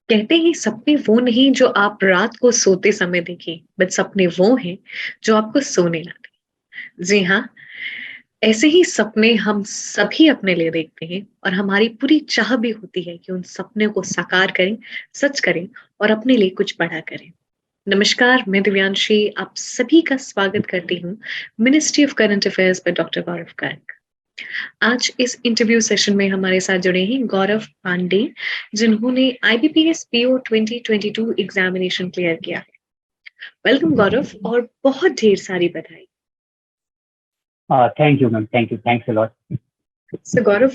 कहते हैं सपने वो नहीं जो आप रात को सोते समय देखें, बट सपने वो हैं जो आपको सोने ना दें। जी हाँ, ऐसे ही सपने हम सभी अपने लिए देखते हैं और हमारी पूरी चाह भी होती है कि उन सपने को साकार करें, सच करें और अपने लिए कुछ बड़ा करें। नमस्कार, मैं दिव्यांशी आप सभी का स्वागत करती हूँ मिनिस्ट्री ऑफ करंट अफेयर्स पर डॉक्टर गौरव गर्ग। आज इस इंटरव्यू सेशन में हमारे साथ जुड़े हैं गौरव पांडे, जिन्होंने आईबीपीएस पीओ 2022 एग्जामिनेशन क्लियर किया है। वेलकम गौरव और बहुत ढेर सारी बधाई। Thank you ma'am, thank you, thanks a lot. So Gaurav,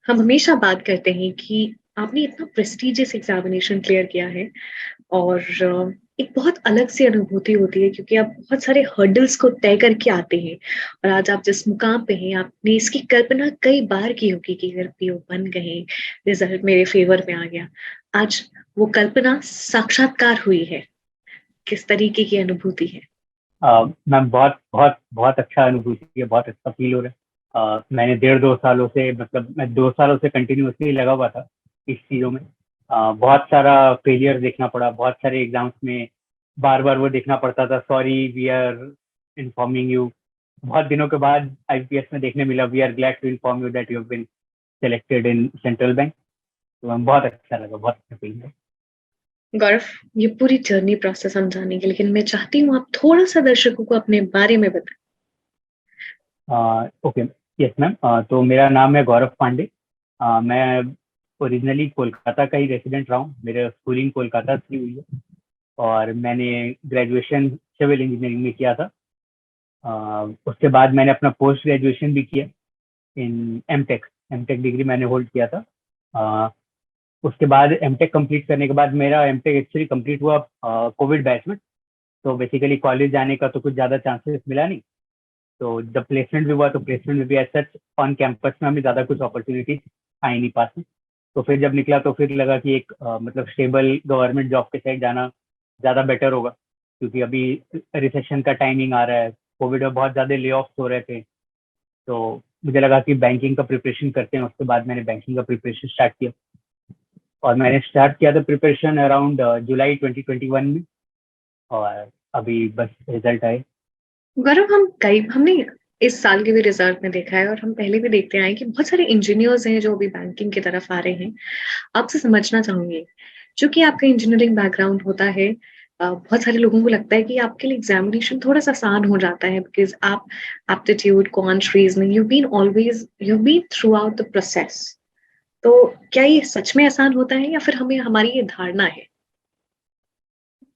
हम हमेशा बात करते हैं कि आपने इतना प्रेस्टिजियस एग्जामिनेशन क्लियर किया है और एक बहुत अलग सी अनुभूति होती है क्योंकि आप बहुत सारे हर्डल्स को तय करके आते हैं और आज आप जिस मुकाम पे हैं आपने इसकी कल्पना कई बार की होगी कि अगर पीओ बन गए, रिजल्ट मेरे फेवर में आ गया। आज वो कल्पना साक्षात्कार हुई है। किस तरीके की अनुभूति है? मैम बहुत बहुत बहुत अच्छा अनुभूति है, बहुत अच्छा फील हो रहा है। मैंने 1.5-2 सालों से, मतलब मैं 2 सालों से कंटिन्यूअसली लगा हुआ था इस चीज़ों में। बहुत सारा फेलियर देखना पड़ा, बहुत सारे एग्जाम्स में बार बार वो देखना पड़ता था, sorry we are informing you. बहुत दिनों के बाद आईपीएस में देखने मिला, we are glad to inform you that you have been selected in central bank. तो मैम बहुत अच्छा लगा, बहुत अच्छा फील है। गौरव, ये पूरी जर्नी प्रोसेस हम जानेंगे लेकिन मैं चाहती हूँ आप थोड़ा सा दर्शकों को अपने बारे में बताएं। Okay, yes ma'am. तो मेरा नाम है गौरव पांडे। मैं ओरिजिनली कोलकाता का ही रेसिडेंट रहा हूँ, मेरा स्कूलिंग कोलकाता से हुई है और मैंने ग्रेजुएशन सिविल इंजीनियरिंग में किया था। उसके बाद मैंने अपना पोस्ट ग्रेजुएशन भी किया इन एमटेक। एमटेक डिग्री मैंने होल्ड किया था। अ, उसके बाद एमटेक कंप्लीट करने के बाद मेरा एमटेक एक्चुअली कंप्लीट हुआ कोविड बैच में। तो बेसिकली कॉलेज जाने का तो कुछ ज़्यादा चांसेस मिला नहीं। तो जब प्लेसमेंट भी हुआ तो प्लेसमेंट में भी ऐसा ऑन कैंपस में हमें ज़्यादा कुछ अपॉर्चुनिटीज आई नहीं पास में। तो फिर जब निकला तो फिर लगा कि एक मतलब स्टेबल गवर्नमेंट जॉब के साइड जाना ज़्यादा बेटर होगा, क्योंकि अभी रिसेशन का टाइमिंग आ रहा है, कोविड में बहुत ज़्यादा ले ऑफ्स हो रहे थे। तो मुझे लगा कि बैंकिंग का प्रिपरेशन करते हैं। उसके बाद मैंने बैंकिंग का प्रिपरेशन स्टार्ट किया और मैंने स्टार्ट किया था प्रिपरेशन अराउंड जुलाई 2021 में। और अभी बस रिजल्ट आए। गौरव, हमने इस साल के भी रिजल्ट में देखा है और हम पहले भी देखते आए कि बहुत सारे इंजीनियर्स हैं जो अभी बैंकिंग की तरफ आ रहे हैं। आपसे समझना चाहूंगी, जो कि आपका इंजीनियरिंग बैकग्राउंड होता है, बहुत सारे लोगों को लगता है कि आपके लिए एग्जामिनेशन थोड़ा सा आसान हो जाता है बिकॉज आप aptitude, quant, reasoning, you been throughout the process. तो क्या ये सच में आसान होता है या फिर हमें हमारी ये धारणा है?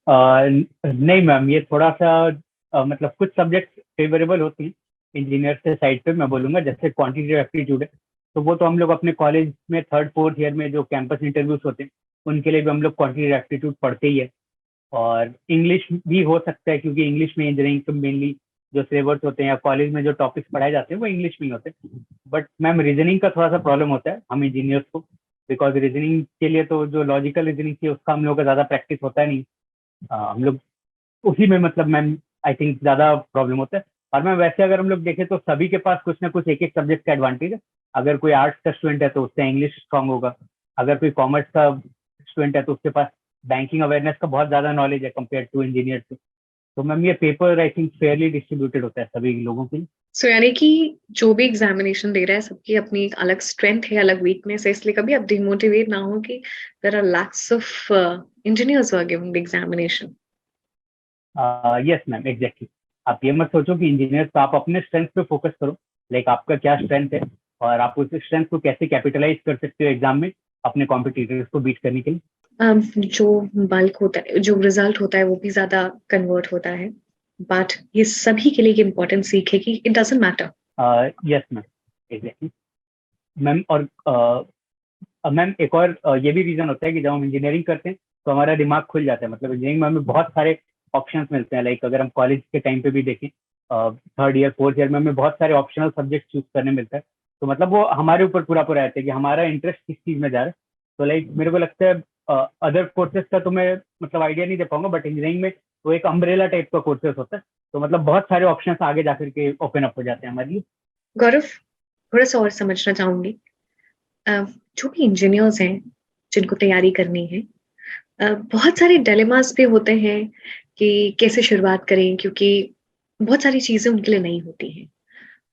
नहीं मैम, ये थोड़ा सा मतलब कुछ सब्जेक्ट फेवरेबल होती हैं इंजीनियर से साइड पे, मैं बोलूंगा जैसे क्वांटिटेटिव एप्टीट्यूड है। तो वो तो हम लोग अपने कॉलेज में 3rd-4th ईयर में जो कैंपस इंटरव्यूज होते हैं उनके लिए भी हम लोग क्वांटिटेटिव एप्टीट्यूड पढ़ते ही है। और इंग्लिश भी हो सकता है, क्योंकि इंग्लिश में इंजीनियरिंग तो मेनली जो सिलेबस होते हैं या कॉलेज में जो टॉपिक्स पढ़ाए जाते हैं वो इंग्लिश में ही होते हैं। बट मैम रीजनिंग का थोड़ा सा प्रॉब्लम होता है हम इंजीनियर्स को, बिकॉज रीजनिंग के लिए तो जो लॉजिकल रीजनिंग थी उसका हम लोग का ज़्यादा प्रैक्टिस होता नहीं। हम लोग उसी में मतलब मैम आई थिंक ज़्यादा प्रॉब्लम होता है। और मैम वैसे अगर हम लोग देखें तो सभी के पास कुछ ना कुछ एक एक सब्जेक्ट का एडवांटेज है। अगर कोई आर्ट्स का स्टूडेंट है तो उसका इंग्लिश स्ट्रांग होगा, अगर कोई कॉमर्स का स्टूडेंट है तो उसके पास बैंकिंग अवेयरनेस का बहुत ज़्यादा नॉलेज है कंपेयर टू इंजीनियर से। तो मैम ये paper I think Fairlie distributed होता है सभी लोगों के लिए। सो यानी कि जो भी एग्जामिनेशन दे रहा है सबकी अपनी एक अलग स्ट्रेंथ है, अलग वीकनेस है, इसलिए कभी आप डिमोटिवेट ना हो कि there are lakhs of engineers who are giving the examination. Yes ma'am, exactly. आप ये मत सोचो कि इंजीनियर, तो आप अपने स्ट्रेंथ पे फोकस करो, लाइक आपका क्या स्ट्रेंथ है और आप उस स्ट्रेंथ को कैसे कैपिटलाइज कर सकते हो एग्जाम में अपने कॉम्पिटिटर्स को बीट करने के लिए। जो बल्क होता है, जो रिजल्ट होता है वो भी ज्यादा कन्वर्ट होता है, बट ये सभी के लिए इम्पोर्टेंट सीख है कि it doesn't matter. Yes ma'am, exactly ma'am. और मैम एक और ये भी रीजन होता है कि जब हम इंजीनियरिंग करते हैं तो हमारा दिमाग खुल जाता है। मतलब इंजीनियरिंग में हमें बहुत सारे ऑप्शंस मिलते हैं, लाइक अगर हम कॉलेज के टाइम पे भी देखें 3rd ईयर 4th ईयर में हमें बहुत सारे ऑप्शनल सब्जेक्ट चूज करने मिलता है। तो मतलब वो हमारे ऊपर पूरा पूरा रहता है कि हमारा इंटरेस्ट किस चीज़ में जा रहा है। तो लाइक मेरे को लगता है अदर कोर्सेज का तो मैं मतलब आइडिया नहीं दे पाऊंगा, बट इंजीनियरिंग में वो एक अम्ब्रेला टाइप का कोर्सेज होता है। तो मतलब बहुत सारे ऑप्शन आगे जाकर के ओपन अप हो जाते हैं हमारे लिए। गौरव, थोड़ा सा और समझना चाहूंगी, जो भी इंजीनियर्स हैं जिनको तैयारी करनी है, बहुत सारे डिलेमास भी होते हैं कि कैसे शुरुआत करें, क्योंकि बहुत सारी चीजें उनके लिए नहीं होती हैं।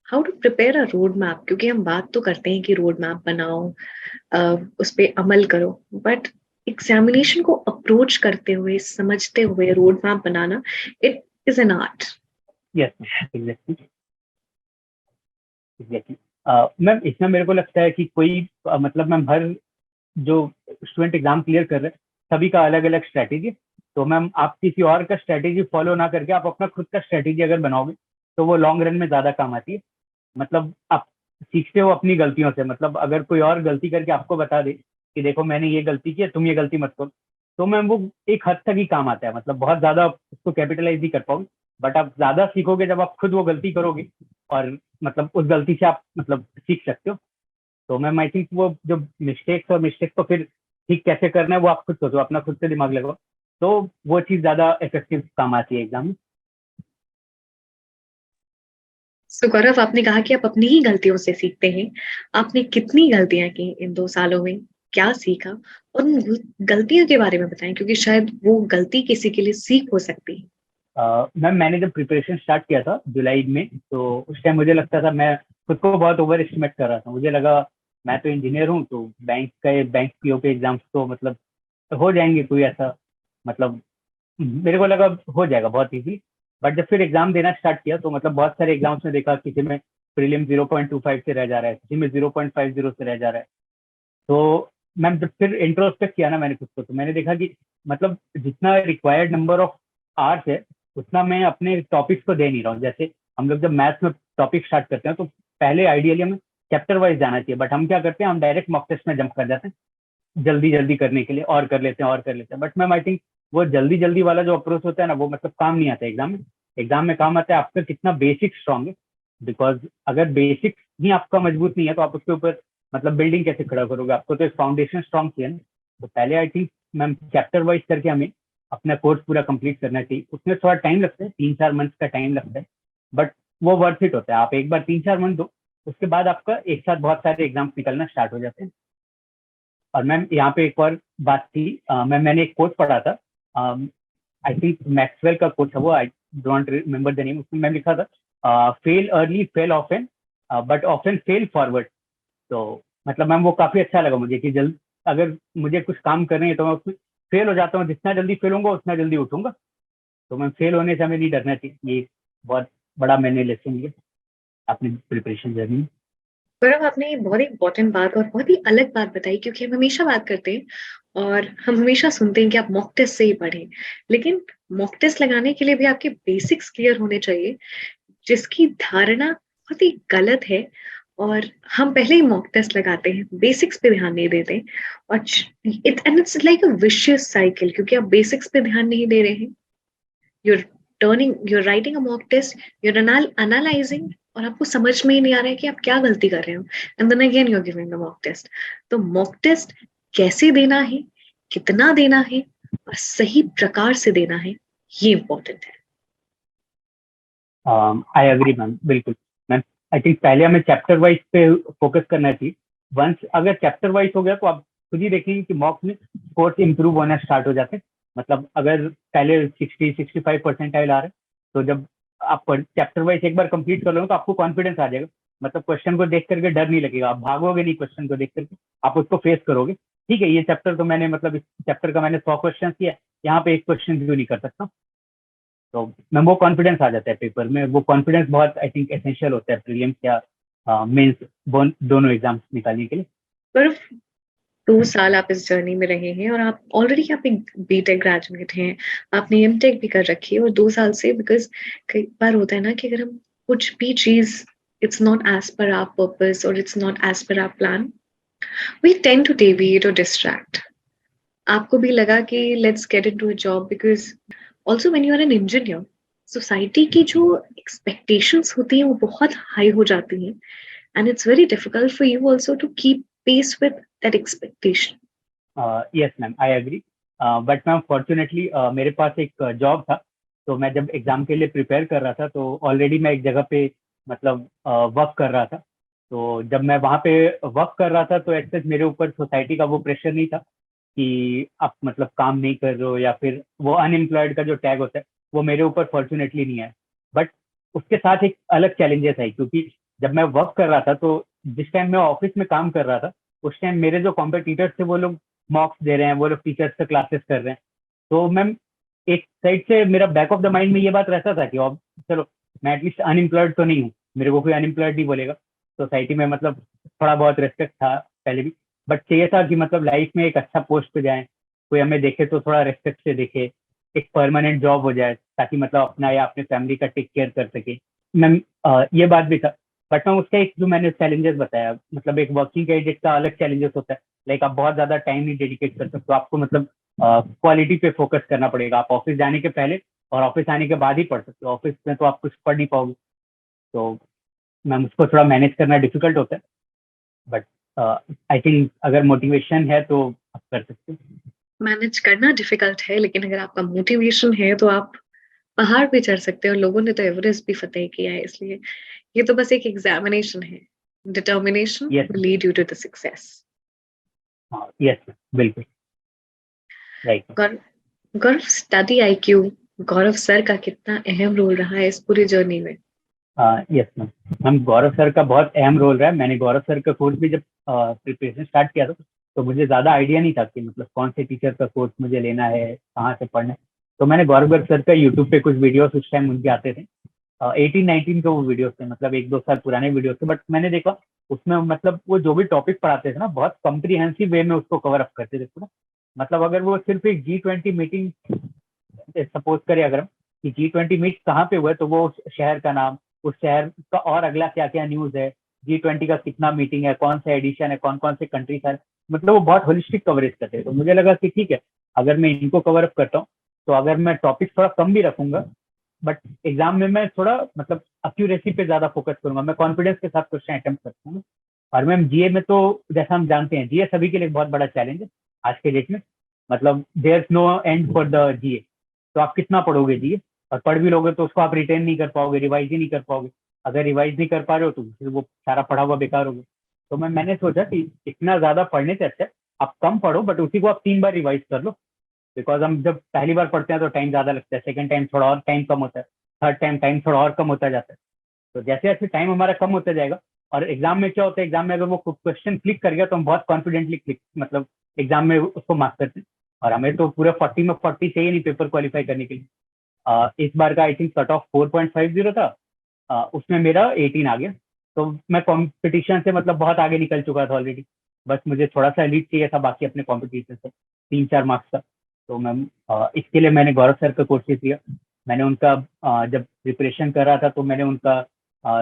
How to prepare a road map, क्योंकि हम बात तो करते हैं कि रोड मैप बनाओ, उस पे अमल करो, बट एग्जामिनेशन को अप्रोच करते हुए, समझते हुए road map banana, it is an art. Yes ma'am, exactly exactly. Ma'am इसमें मेरे को लगता है कि कोई मतलब मैम हर जो स्टूडेंट एग्जाम क्लियर कर रहे हैं सभी का अलग अलग स्ट्रैटेजी है। तो मैम आप किसी और का स्ट्रैटेजी फॉलो ना करके आप अपना खुद का स्ट्रैटेजी अगर बनाओगे तो वो लॉन्ग रन में ज्यादा काम आती है। मतलब आप सीखते हो अपनी गलतियों से। मतलब अगर कोई और गलती करके आपको बता दे कि देखो मैंने ये गलती की है, तुम ये गलती मत करो, तो मैम वो एक हद तक ही काम आता है। मतलब बहुत ज्यादा आप उसको कैपिटलाइज नहीं कर पाओगे, बट आप ज्यादा सीखोगे जब आप खुद वो गलती करोगे, और मतलब उस गलती से आप मतलब सीख सकते हो। तो मैम आई थिंक वो जो मिस्टेक्स और मिस्टेक्स को फिर ठीक कैसे करना है वो आप खुद सोचो, अपना खुद से दिमाग लगाओ, तो वो चीज ज्यादा इफेक्टिव काम आती है एग्जाम में। सो गौरव, आपने कहा कि आप अपनी ही गलतियों से सीखते हैं। आपने कितनी गलतियां की इन 2 सालों में, क्या सीखा, और उन गलतियों के बारे में बताएं, क्योंकि शायद वो गलती किसी के लिए सीख हो सकती है। मैम मैंने जब प्रिपरेशन स्टार्ट किया था जुलाई में, तो उस टाइम मुझे लगता था मैं खुद को बहुत ओवर एस्टिमेट कर रहा था। मुझे लगा मैं तो इंजीनियर हूँ, तो बैंक पीओ के एग्जाम्स तो मतलब हो जाएंगे कोई ऐसा, मतलब मेरे को लगा हो जाएगा बहुत इजी। बट जब फिर एग्जाम देना स्टार्ट किया तो मतलब बहुत सारे एग्जाम्स में देखा किसी में प्रीलिम 0.25 से रह जा रहा है, किसी में 0.50 से रह जा रहा है। तो मैम जब फिर इंट्रोस्पेक्ट किया ना मैंने खुद को, तो मैंने देखा कि मतलब जितना रिक्वायर्ड नंबर ऑफ आवर्स है उतना मैं अपने टॉपिक्स को दे नहीं रहा हूँ। जैसे हम लोग जब मैथ्स में टॉपिक स्टार्ट करते हैं तो पहले आइडियली हमें चैप्टर वाइज जाना चाहिए, बट हम क्या करते हैं, हम डायरेक्ट मॉक टेस्ट में जंप कर जाते हैं जल्दी जल्दी करने के लिए, और कर लेते हैं और कर लेते हैं। बट मैम आई थिंक वो जल्दी जल्दी वाला जो अप्रोच होता है ना, वो मतलब काम नहीं आता एग्जाम में। एग्जाम में काम आता है आपका कितना बेसिक स्ट्रांग है। बिकॉज अगर बेसिक ही आपका मजबूत नहीं है तो आप उसके ऊपर मतलब बिल्डिंग कैसे खड़ा करोगे? आपको तो एक फाउंडेशन स्ट्रांग चाहिए ना। तो पहले I think ma'am chapter wise करके हमें अपना कोर्स पूरा कंप्लीट करना चाहिए। उसमें थोड़ा टाइम लगता है, 3-4 मंथ का टाइम लगता है, बट वो वर्थ इट होता है। आप एक बार 3-4 मंथ दो, उसके बाद आपका एक साथ बहुत सारे एग्जाम्स निकलना स्टार्ट हो जाते हैं। और मैम यहाँ पे एक और बात थी, मैम मैंने एक कोट पढ़ा था, आई थिंक मैक्सवेल का कोट था वो, I don't remember the name. उसमें मैम लिखा था fail early fail often but often fail forward. तो मतलब मैम वो काफी अच्छा लगा मुझे कि जल्द अगर मुझे कुछ काम करने है तो मैं उसमें फेल हो जाता हूँ, जितना जल्दी फेल होऊंगा उतना जल्दी उठूंगा। तो मैं फेल होने से हमें नहीं डरना चाहिए। ये बहुत बड़ा मैंने लेसन लिया अपनी प्रिपरेशन जर्नी में। गौरव, आपने ये बहुत ही इंपॉर्टेंट बात और बहुत ही अलग बात बताई, क्योंकि हम हमेशा बात करते हैं और हम हमेशा सुनते हैं कि आप मॉक टेस्ट से ही पढ़ें, लेकिन मॉक टेस्ट लगाने के लिए भी आपके बेसिक्स क्लियर होने चाहिए, जिसकी धारणा बहुत ही गलत है। और हम पहले ही मॉक टेस्ट लगाते हैं, बेसिक्स पे ध्यान नहीं देते, और it's like a vicious cycle, क्योंकि आप बेसिक्स पे ध्यान नहीं दे रहे हैं। you're you're writing a mock test, you're analyzing, और आपको समझ में ही नहीं आ रहा है कि आप क्या गलती कर रहे हो, and then again you are giving the mock test. तो मॉक टेस्ट कैसे देना है, कितना देना है, और सही प्रकार से देना है, ये इंपॉर्टेंट है। आई एग्री मैम, बिल्कुल। मैम आई थिंक पहले हमें चैप्टर वाइज पे फोकस करना चाहिए। वंस अगर चैप्टर वाइज हो गया तो आप खुद ही देखेंगे कि मॉक में स्कोर्स इंप्रूव होना स्टार्ट हो जाते हैं। मतलब अगर पहले 60-65% आ रहे हैं, तो जब आप चैप्टर वाइज एक बार कंप्लीट कर लो तो आपको कॉन्फिडेंस आ जाएगा। मतलब क्वेश्चन को देख करके डर नहीं लगेगा, आप भागोगे नहीं क्वेश्चन को देख करके, आप उसको फेस करोगे। ठीक है, ये चैप्टर तो मैंने मतलब इस चैप्टर का मैंने 100 क्वेश्चन किया, यहाँ पे एक क्वेश्चन क्यों नहीं कर सकता? तो मैम वो कॉन्फिडेंस आ जाता है पेपर में। वो कॉन्फिडेंस बहुत आई थिंक एसेंशियल होता है प्रीलिम्स या मेंस दोनों एग्जाम्स निकालने के लिए। पर 2 साल आप इस जर्नी में रहे हैं, और आप ऑलरेडी आप एक बीटेक ग्रेजुएट हैं, आपने एमटेक भी कर रखी है, और 2 साल से, बिकॉज कई बार होता है ना कि अगर हम कुछ भी चीज, it's not as per our purpose और it's not as per our plan, we tend to deviate or distract. आपको भी लगा कि let's get into a job, because also when you are an engineer, society की जो expectations होती हैं वो बहुत high हो जाती हैं, and it's very difficult for you also to keep pace with that expectation. Yes ma'am, I agree. But ma'am fortunately मेरे पास एक जॉब था। तो मैं जब एग्जाम के लिए प्रिपेयर कर रहा था तो ऑलरेडी मैं एक जगह पे मतलब वर्क कर रहा था। तो जब मैं वहाँ पे वर्क कर रहा था तो एक्सेस मेरे ऊपर सोसाइटी का वो प्रेशर नहीं था कि आप मतलब काम नहीं कर रहे हो, या फिर वो अनएम्प्लॉयड का जो टैग होता है वो मेरे ऊपर फॉर्चुनेटली नहीं है। बट उसके साथ एक अलग चैलेंजेस है, क्योंकि जब मैं वर्क कर रहा था तो जिस टाइम मैं ऑफिस में काम कर रहा था उस टाइम मेरे जो कॉम्पिटिटर्स थे वो लोग मॉक्स दे रहे हैं, वो लोग टीचर्स से क्लासेस कर रहे हैं। तो मैम एक साइड से मेरा बैक ऑफ द माइंड में ये बात रहता था कि अब चलो मैं एटलीस्ट अनएम्प्लॉयड तो नहीं हूँ, मेरे को कोई अनएम्प्लॉयड नहीं बोलेगा सोसाइटी में, मतलब थोड़ा बहुत रेस्पेक्ट था पहले भी। बट चाहिए था कि मतलब लाइफ में एक अच्छा पोस्ट पे जाए, कोई हमें देखे तो थोड़ा रेस्पेक्ट से देखे, एक परमानेंट जॉब हो जाए ताकि मतलब अपना या अपने फैमिली का टेक केयर कर सके। मैम ये बात भी था। बट मैम उसका एक जो मैंने चैलेंजेस बताया, मतलब एक वर्किंग कैंडिडेट का अलग चैलेंजेस होता है। लाइक आप बहुत ज्यादा टाइम नहीं डेडिकेट कर सकते, तो आपको मतलब क्वालिटी पे फोकस करना पड़ेगा। आप ऑफिस जाने के पहले और ऑफिस आने के बाद ही पढ़ सकते हो, ऑफिस में तो आप कुछ पढ़ नहीं पाओगे। तो मैम उसको थोड़ा मैनेज करना डिफिकल्ट होता है। बट आई थिंक अगर मोटिवेशन है तो आप कर सकते हो। मैनेज करना डिफिकल्ट है, लेकिन अगर आपका मोटिवेशन है तो आप पहाड़ पे चढ़ सकते हो। लोगों ने तो एवरेस्ट भी फतेह किया है, इसलिए ये तो बस एक एग्जामिनेशन है। Determination yes. Will lead you to the success. हाँ यस बिल्कुल right. Gaurav, Gaurav study IQ, Gaurav sir का कितना अहम रोल रहा है इस पूरी जर्नी में? Yes ma'am. मैम गौरव सर का बहुत अहम रोल रहा है। मैंने गौरव सर का कोर्स भी जब प्रिपरेशन स्टार्ट किया था तो मुझे ज़्यादा आइडिया नहीं था कि मतलब कौन से टीचर का कोर्स मुझे लेना है, कहाँ से पढ़ना है। तो मैंने गौरव गर्ग सर का यूट्यूब पे कुछ वीडियोस उस टाइम उनके आते थे, 18-19 के वो वीडियोस थे, मतलब 1-2 साल पुराने वीडियोस थे। बट मैंने देखा उसमें मतलब वो जो भी टॉपिक पढ़ाते थे ना बहुत कम्प्रीहेंसिव वे में उसको कवर अप करते थे पूरा। मतलब अगर वो सिर्फ एक G20 मीटिंग सपोज करें अगर हम, कि G20 मीट कहाँ पे हुआ है तो वो उस शहर का नाम, उस शहर का और अगला क्या क्या न्यूज है, G20 का कितना मीटिंग है, कौन सा एडिशन है, कौन कौन से कंट्री है, मतलब वो बहुत होलिस्टिक कवरेज करते हैं। तो मुझे लगा कि ठीक है, अगर मैं इनको कवर अप करता हूँ तो अगर मैं टॉपिक थोड़ा कम भी रखूंगा बट एग्जाम में मैं थोड़ा मतलब एक्यूरेसी पे ज्यादा फोकस करूंगा, मैं कॉन्फिडेंस के साथ क्वेश्चन अटेम्प्ट करता हूँ। और मैम जीए में तो जैसा हम जानते हैं जीए सभी के लिए बहुत बड़ा चैलेंज है आज के डेट में। मतलब there is no end for the GA. तो आप कितना पढ़ोगे जीए, और पढ़ भी लोगे तो उसको आप रिटेन नहीं कर पाओगे, रिवाइज ही नहीं कर पाओगे। अगर रिवाइज नहीं कर पा रहे हो तो फिर वो सारा पढ़ा हुआ बेकार हो गया। तो मैंने सोचा कि इतना ज्यादा पढ़ने से अच्छा है आप कम पढ़ो बट उसी को आप 3 बार रिवाइज कर लो। बिकॉज हम जब पहली बार पढ़ते हैं तो टाइम ज्यादा लगता है, सेकंड टाइम थोड़ा और टाइम कम होता है, थर्ड टाइम टाइम थोड़ा और कम होता जाता है। तो जैसे जैसे टाइम हमारा कम होता जाएगा, और एग्जाम में क्या होता है, एग्जाम में अगर वो क्वेश्चन क्लिक कर गया तो हम बहुत कॉन्फिडेंटली क्लिक मतलब एग्जाम में उसको मार्क करते हैं। और हमें तो पूरे 40 में 40 चाहिए नहीं पेपर क्वालिफाई करने के लिए। इस बार का आई थिंक कट ऑफ 4.50 था, उसमें मेरा 18 आ गया। तो मैं कंपटीशन से मतलब बहुत आगे निकल चुका था ऑलरेडी। बस मुझे थोड़ा सा लीड चाहिए था बाकी अपने कंपटीशन से, 3-4 मार्क्स का। तो मैम इसके लिए मैंने गौरव सर का कोर्सेज लिया। मैंने उनका जब प्रिपरेशन कर रहा था तो मैंने उनका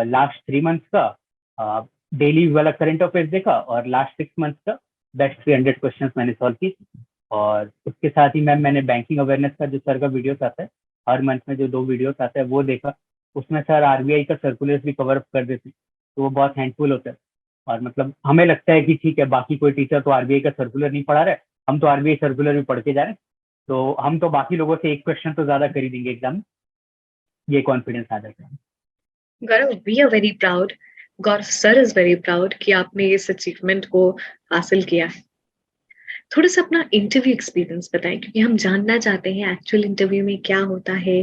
लास्ट 3 मंथ्स का डेली वाला करंट अफेयर्स देखा, और लास्ट 6 मंथ्स का बेस्ट 300 क्वेश्चन मैंने सॉल्व की। और उसके साथ ही मैम मैंने बैंकिंग अवेयरनेस का जो सर का वीडियोस आता है, हर मंथ में जो 2 वीडियोस आता है वो देखा। उसमें सर आरबीआई का सर्कुलर्स भी कवर अप कर देते हैं, तो वो बहुत हेल्पफुल होता है। और मतलब हमें लगता है कि ठीक है बाकी कोई टीचर तो आरबीआई का सर्कुलर नहीं पढ़ा रहा है, हम तो आरबीआई सर्कुलर भी पढ़ के जा रहे हैं, तो हम तो बाकी लोगों से एक क्वेश्चन तो ज्यादा कर ही देंगे एग्जाम में, ये कॉन्फिडेंस आ जाता है। Gaurav, we are very proud, Gaurav sir is very proud कि आपने इस अचीवमेंट को हासिल किया है। थोड़ा सा अपना इंटरव्यू एक्सपीरियंस बताएं, क्योंकि हम जानना चाहते हैं एक्चुअल इंटरव्यू में क्या होता है,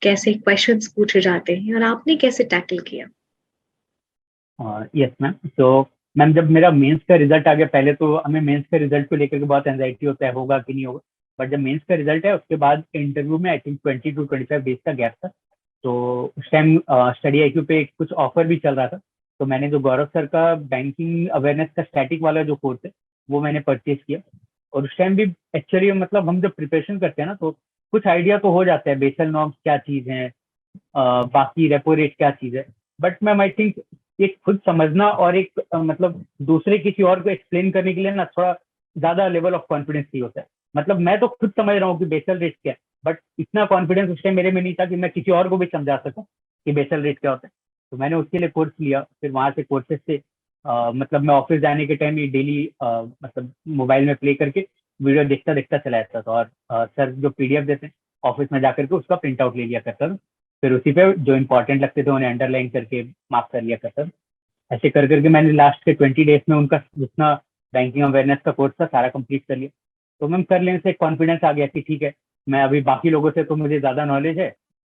कैसे क्वेश्चंस पूछे जाते हैं और आपने कैसे टैकल किया। Yes ma'am. तो मैम जब मेरा मेंस का रिजल्ट आ गया, पहले तो हमें मेंस के रिजल्ट को लेकर के बहुत एंजाइटी होता है होगा कि नहीं होगा। बट जब मेंस का रिजल्ट है उसके बाद इंटरव्यू में आई थिंक 20 to 25 डेज का गैप था। तो उस टाइम स्टडी आईक्यू पे कुछ ऑफर भी चल रहा था। तो मैंने जो गौरव सर का बैंकिंग अवेयरनेस का स्टैटिक वाला जो कोर्स है वो मैंने परचेज किया। और उस टाइम भी एक्चुअली मतलब हम जब प्रिपरेशन करते हैं ना तो कुछ आइडिया तो हो जाता है बेसल नॉर्म्स क्या चीज़ है, बाकी रेपो रेट क्या चीज़ है। बट मैम आई थिंक एक खुद समझना और एक मतलब दूसरे किसी और को एक्सप्लेन करने के लिए ना थोड़ा ज्यादा लेवल ऑफ कॉन्फिडेंस ही होता है। मतलब मैं तो खुद समझ रहा हूँ कि बेसल रेट क्या है, बट इतना कॉन्फिडेंस उस टाइम मेरे में नहीं था कि मैं किसी और को भी समझा सकूं कि बेसल रेट क्या होता है। तो मैंने उसके लिए कोर्स लिया, फिर वहां से कोर्सेज से मतलब मैं ऑफिस जाने के टाइम ही डेली मतलब मोबाइल में प्ले करके वीडियो देखता देखता चला जाता था। और सर जो पीडीएफ देते हैं ऑफिस में जाकर के उसका प्रिंट आउट ले लिया करता था। फिर उसी पे जो इंपॉर्टेंट लगते थे उन्हें अंडरलाइन करके मार्क कर लिया करता था। ऐसे कर करके मैंने लास्ट के 20 डेज में उनका जितना बैंकिंग अवेयरनेस का कोर्स था सारा कंप्लीट कर लिया। तो मैम कर लेने से कॉन्फिडेंस आ गया कि ठीक है, मैं अभी बाकी लोगों से तो मुझे ज्यादा नॉलेज है,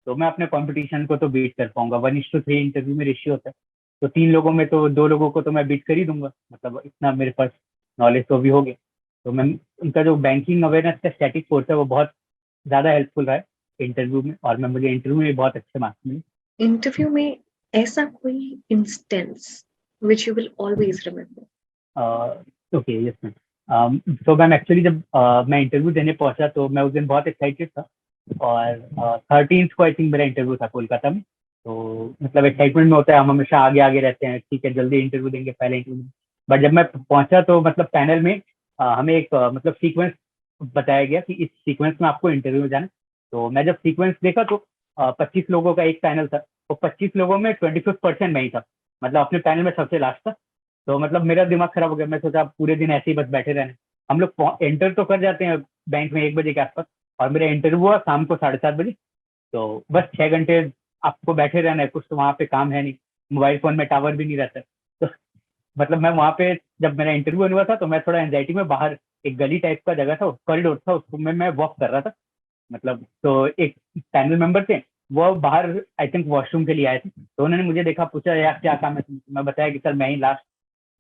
तो मैं अपने कंपटीशन को तो बीट कर पाऊंगा। 1:3 इंटरव्यू में रेशियो होता है, तो 3 लोगों में तो 2 लोगों को तो मैं बीट कर ही दूंगा, मतलब इतना मेरे पास नॉलेज तो भी हो गया। तो मैम उनका जो बैंकिंग अवेयरनेस का स्टैटिक कोर्स है वो बहुत ज्यादा हेल्पफुल रहा है इंटरव्यू में, और मैं मुझे इंटरव्यू में भी बहुत अच्छे मार्क्स मिले। इंटरव्यू में ऐसा कोई instance which you will always remember? Okay, yes ma'am. तो मैम एक्चुअली जब मैं इंटरव्यू देने पहुंचा तो मैं उस दिन बहुत एक्साइटेड था, और 13th को आई थिंक मेरा इंटरव्यू था कोलकाता में। तो मतलब एक्साइटमेंट में होता है, हम हमेशा आगे आगे रहते हैं, ठीक है जल्दी इंटरव्यू देंगे, पहले इंटरव्यू। बट जब मैं पहुंचा तो मतलब पैनल में हमें एक मतलब सीक्वेंस बताया गया कि इस सीक्वेंस में आपको इंटरव्यू में जाना है। तो मैं जब सीक्वेंस देखा तो 25 लोगों का एक पैनल था, तो 25 लोगों में 25% मैं ही था, मतलब अपने पैनल में सबसे लास्ट था। तो मतलब मेरा दिमाग खराब हो गया, मैं सोचा पूरे दिन ऐसे ही बस बैठे रहने। हम लोग एंटर तो कर जाते हैं बैंक में 1 बजे के आसपास, और मेरा इंटरव्यू हुआ शाम को 7:30 बजे। तो बस 6 घंटे आपको बैठे रहना है, कुछ तो वहाँ पे काम है नहीं, मोबाइल फोन में टावर भी नहीं रहता। तो मतलब मैं वहाँ पे जब मेरा इंटरव्यू हुआ था तो मैं थोड़ा एंजाइटी में बाहर, एक गली टाइप का जगह था, कॉरिडोर था, उसको मैं वॉक कर रहा था। मतलब तो एक पैनल मेंबर थे, वो बाहर आई थिंक वॉशरूम के लिए आए थे, तो उन्होंने मुझे देखा, पूछा यार क्या काम है मैं बताया कि सर मैं ही लास्ट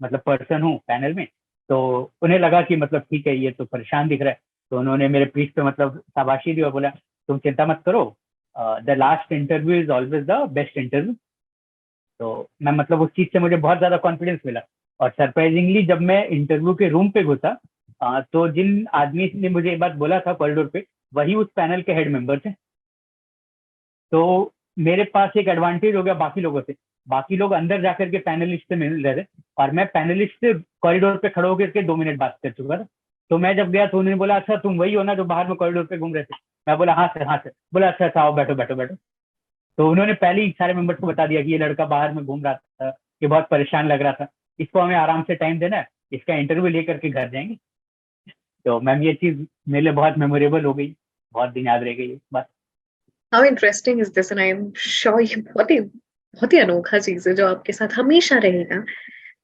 मतलब पर्सन हूँ पैनल में। तो उन्हें लगा कि मतलब ठीक है ये तो परेशान दिख रहा है, तो उन्होंने मेरे पीठ पे मतलब शाबाशी दी और बोला तुम चिंता मत करो, the last interview is always the best interview. तो मैं मतलब उस चीज से मुझे बहुत ज्यादा कॉन्फिडेंस मिला। और सरप्राइजिंगली जब मैं इंटरव्यू के रूम पे घुसा, तो जिन आदमी ने मुझे ये बात बोला था कॉरिडोर पे, वही उस पैनल के हेड मेंबर थे। तो मेरे पास एक एडवांटेज हो गया बाकी लोगों से, बाकी लोग अंदर जाकर के पैनलिस्ट से मिल रहे थे, और मैं पैनलिस्ट से कॉरिडोर पे खड़े होकर के 2 मिनट बात कर चुका था। तो मैं जब गया तो उन्होंने बोला अच्छा तुम वही हो ना जो बाहर में कॉरिडोर पे घूम रहे थे? मैं बोला हाँ सर, हाँ सर। बोला अच्छा अच्छा आओ बैठो बैठो बैठो। तो उन्होंने पहले ही सारे मेंबर्स को बता दिया कि ये लड़का बाहर में घूम रहा था, ये बहुत परेशान लग रहा था, इसको हमें आराम से टाइम देना है, इसका इंटरव्यू लेकर के घर जाएंगे। तो मैम ये चीज मेरे लिए बहुत मेमोरेबल हो गई, बहुत दिन याद रह गई ये बात। How interesting is this, and I am sure ये बहुत ही अनोखा चीज है जो आपके साथ हमेशा रहेगा,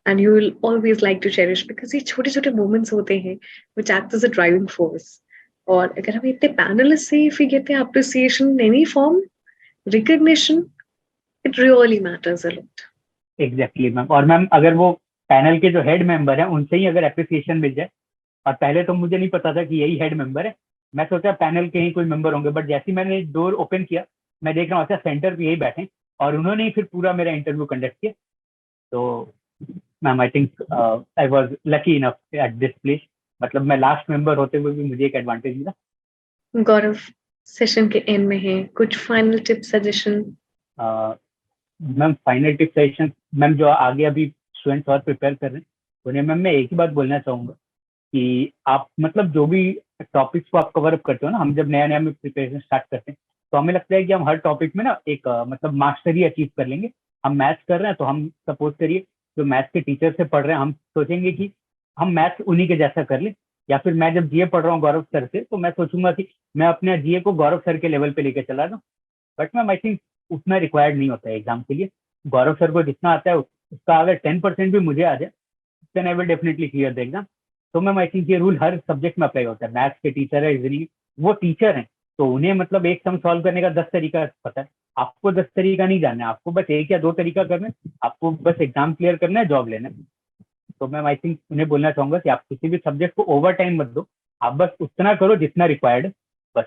and you will always like to cherish, because ये छोटे छोटे मोमेंट्स होते हैं which act as a driving force. और अगर हम इतने पैनलिस्ट से if we get the appreciation in any form, recognition, it really matters a lot. Exactly ma'am, और मैम अगर वो पैनल के जो हेड मेंबर हैं उनसे ही अगर अप्रिसिएशन मिल जाए, और पहले तो मुझे नहीं पता था कि यही हेड मेंबर है, मैं सोचा पैनल के ही कोई मेंबर होंगे, बट जैसे ही मैंने डोर ओपन किया मैं देख रहा हूँ अच्छा सेंटर पे यही बैठे, और उन्होंने ही फिर पूरा मेरा इंटरव्यू कंडक्ट किया। तो ma'am I think I was lucky enough at this place, मतलब मैं लास्ट मेंबर होते हुए भी मुझे एक एडवांटेज मिला। गौरव, सेशन के एंड में है कुछ final tip suggestion? Ma'am final tip session, ma'am जो आगे अभी स्टूडेंट्स और प्रिपेयर कर रहे हैं उन्हें मैम मैं एक ही बात बोलना चाहूंगा कि आप मतलब जो भी टॉपिक्स को आप कवर अप करते हो ना, हम जब नया नया में प्रिपरेशन स्टार्ट करते हैं तो हमें लगता है कि हम हर टॉपिक में ना एक मतलब मास्टरी अचीव कर लेंगे। हम मैथ्स कर रहे हैं तो हम सपोज करिए जो मैथ्स के टीचर से पढ़ रहे हैं हम सोचेंगे कि हम मैथ्स उन्हीं के जैसा कर ले, या फिर मैं जब जीए पढ़ रहा हूँ गौरव सर से तो मैं सोचूंगा कि मैं अपने जीए को गौरव सर के लेवल पे लेके चला जाऊँ। बट मैम आई थिंक उतना रिक्वायर्ड नहीं होता है एग्जाम के लिए। गौरव सर को जितना आता है उसका अगर 10% भी मुझे आ जाए then I will definitely clear the exam. तो मैम आई थिंक ये रूल हर सब्जेक्ट में अप्लाई होता है। मैथ्स के टीचर है, रीजनिंग वो टीचर हैं, तो उन्हें मतलब एक सम सॉल्व करने का 10 तरीका पता है, आपको 10 तरीका नहीं जानना है, आपको बस 1 या 2 तरीका करना है, आपको बस एग्जाम क्लियर करना है, जॉब लेना है। तो मैम आई थिंक उन्हें बोलना चाहूंगा कि आप किसी भी सब्जेक्ट को ओवर टाइम मत दो, आप बस उतना करो जितना रिक्वायर्ड है। बस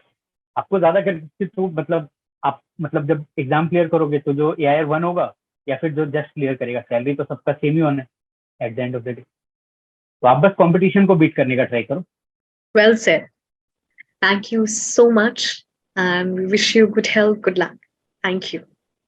आपको ज्यादा करके तो मतलब आप मतलब जब एग्जाम क्लियर करोगे तो जो AIR 1 होगा या फिर जो जस्ट क्लियर करेगा, सैलरी तो सबका सेम ही होना है at the end of the day. तो आप बस कंपटीशन को बीट करने का ट्राई करो। Well said, thank you so much, and we wish you good health, good luck. Thank you.